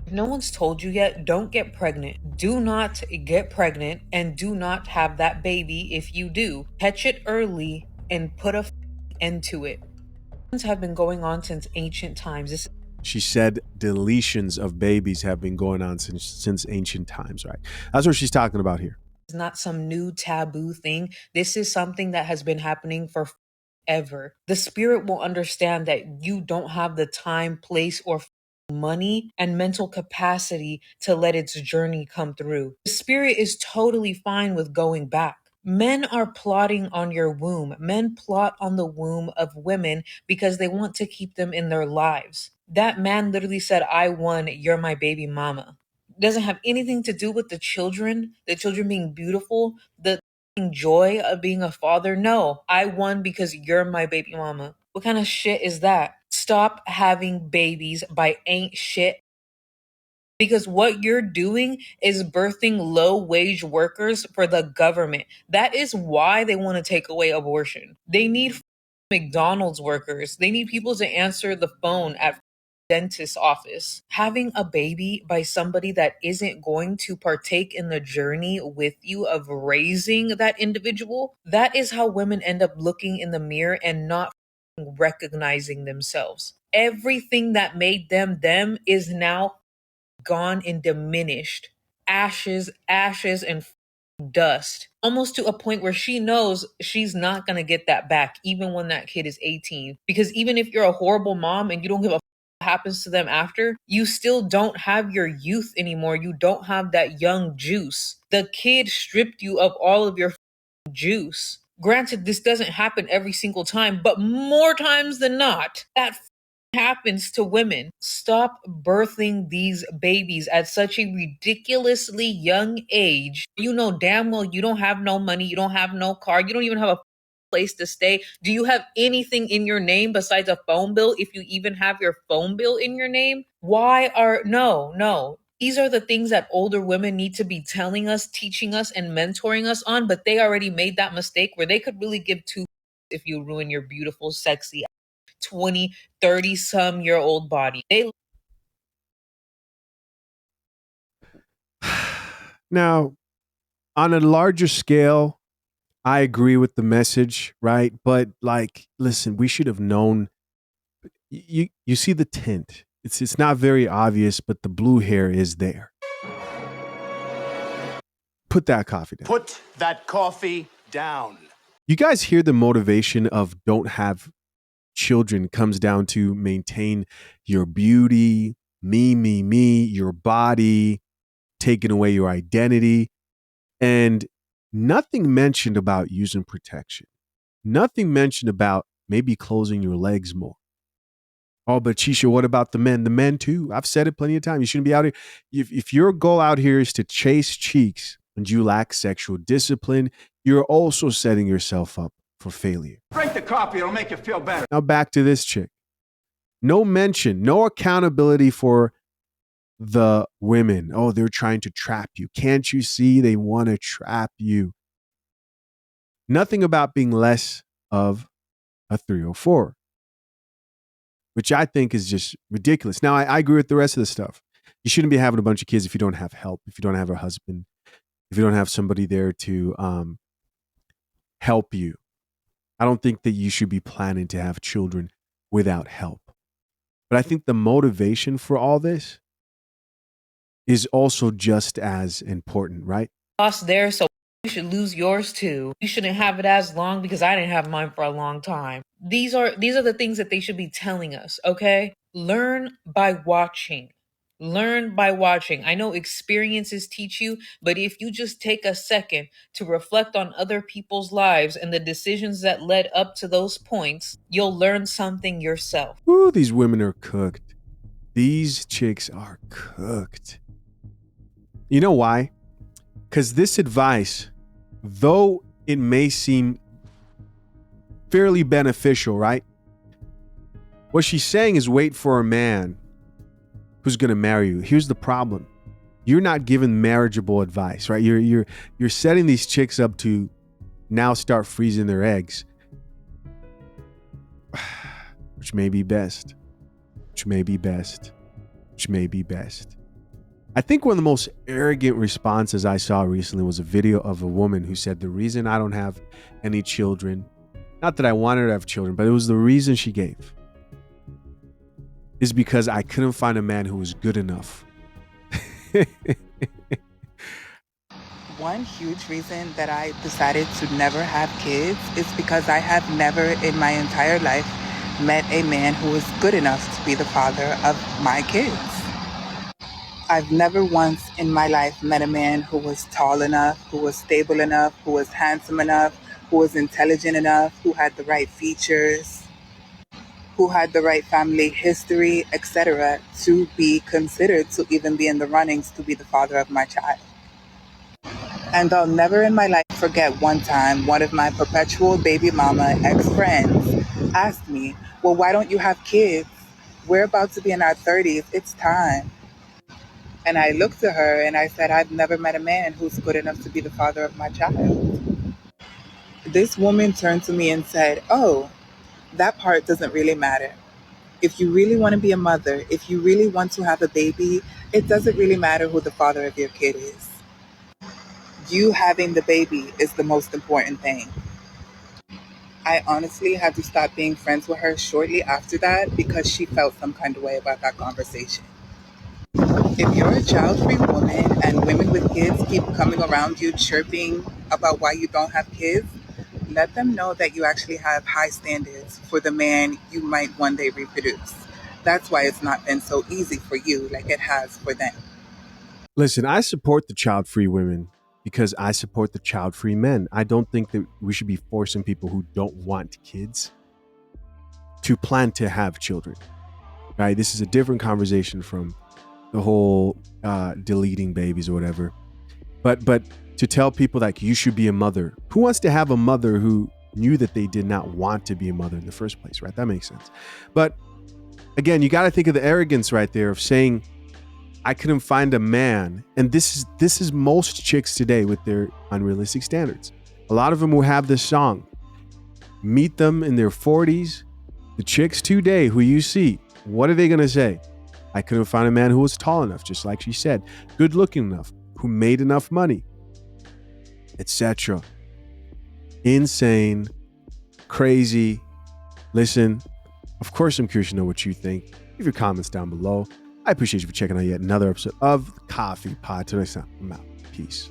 If no one's told you yet, don't get pregnant. Do not get pregnant and do not have that baby. If you do, catch it early and put a end to it. Have been going on since ancient times. This She said deletions of babies have been going on since ancient times, right? That's what she's talking about here. is not some new taboo thing. This is something that has been happening for ever. The spirit will understand that you don't have the time, place, or money and mental capacity to let its journey come through. The spirit is totally fine with going back. Men are plotting on your womb. Men plot on the womb of women because they want to keep them in their lives. That man literally said, I won, you're my baby mama. Doesn't have anything to do with the children being beautiful, the joy of being a father. No, I won because you're my baby mama. What kind of shit is that? Stop having babies by ain't shit. Because what you're doing is birthing low wage workers for the government. That is why they want to take away abortion. They need McDonald's workers. They need people to answer the phone at dentist's office. Having a baby by somebody that isn't going to partake in the journey with you of raising that individual, that is how women end up looking in the mirror and not recognizing themselves. Everything that made them them is now gone and diminished. Ashes, and dust. Almost to a point where she knows she's not going to get that back, even when that kid is 18. Because even if you're a horrible mom and you don't give a what happens to them after, you still don't have your youth anymore. You don't have that young juice. The kid stripped you of all of your juice. Granted, this doesn't happen every single time, but more times than not, that happens to women. Stop birthing these babies at such a ridiculously young age. You know damn well you don't have no money, you don't have no car, you don't even have a place to stay. Do you have anything in your name besides a phone bill? If you even have your phone bill in your name, no. These are the things that older women need to be telling us, teaching us, and mentoring us on, but they already made that mistake where they could really give two if you ruin your beautiful, sexy 20, 30 some year old body. Now, on a larger scale, I agree with the message, right? But like, listen, we should have known. You see the tint. It's not very obvious, but the blue hair is there. Put that coffee down. Put that coffee down. You guys hear the motivation of don't have children comes down to maintain your beauty, me, your body, taking away your identity, and nothing mentioned about using protection. Nothing mentioned about maybe closing your legs more. Oh, but Chisha, what about the men? The men too. I've said it plenty of times. You shouldn't be out here. If your goal out here is to chase cheeks and you lack sexual discipline, you're also setting yourself up for failure. Drink the coffee, it'll make you feel better. Now back to this chick. No mention, no accountability for the women. Oh, they're trying to trap you. Can't you see they want to trap you? Nothing about being less of a 304, which I think is just ridiculous. Now, I agree with the rest of the stuff. You shouldn't be having a bunch of kids if you don't have help, if you don't have a husband, if you don't have somebody there to help you. I don't think that you should be planning to have children without help. But I think the motivation for all this is also just as important, right? Lost there, so you should lose yours too. You shouldn't have it as long because I didn't have mine for a long time. These are the things that they should be telling us, okay? Learn by watching. Learn by watching. I know experiences teach you, but if you just take a second to reflect on other people's lives and the decisions that led up to those points, you'll learn something yourself. Ooh, these women are cooked. These chicks are cooked. You know why? Because this advice, though it may seem fairly beneficial, right? What she's saying is wait for a man who's going to marry you. Here's the problem. You're not giving marriageable advice, right? You're setting these chicks up to now start freezing their eggs, which may be best. Which may be best. Which may be best. I think one of the most arrogant responses I saw recently was a video of a woman who said, the reason I don't have any children, not that I wanted to have children, but it was the reason she gave, is because I couldn't find a man who was good enough. One huge reason that I decided to never have kids is because I have never in my entire life met a man who was good enough to be the father of my kids. I've never once in my life met a man who was tall enough, who was stable enough, who was handsome enough, who was intelligent enough, who had the right features, who had the right family history, etc., to be considered to even be in the runnings to be the father of my child. And I'll never in my life forget one time one of my perpetual baby mama ex-friends asked me, well, why don't you have kids? We're about to be in our 30s. It's time. And I looked at her and I said, I've never met a man who's good enough to be the father of my child. This woman turned to me and said, oh, that part doesn't really matter. If you really want to be a mother, if you really want to have a baby, it doesn't really matter who the father of your kid is. You having the baby is the most important thing. I honestly had to stop being friends with her shortly after that because she felt some kind of way about that conversation. If you're a child-free woman and women with kids keep coming around you chirping about why you don't have kids, let them know that you actually have high standards for the man you might one day reproduce. That's why it's not been so easy for you like it has for them. Listen, I support the child-free women because I support the child-free men. I don't think that we should be forcing people who don't want kids to plan to have children. Right? This is a different conversation from the whole deleting babies or whatever. But to tell people like you should be a mother, who wants to have a mother who knew that they did not want to be a mother in the first place, right? That makes sense. But again, you got to think of the arrogance right there of saying, I couldn't find a man. And this is most chicks today with their unrealistic standards. A lot of them will have this song. Meet them in their 40s. The chicks today who you see, what are they going to say? I couldn't find a man who was tall enough, just like she said, good looking enough, who made enough money, etc. Insane, crazy. Listen, of course, I'm curious to know what you think. Leave your comments down below. I appreciate you for checking out yet another episode of the Coffee Pod. Till next time, I'm out. Peace.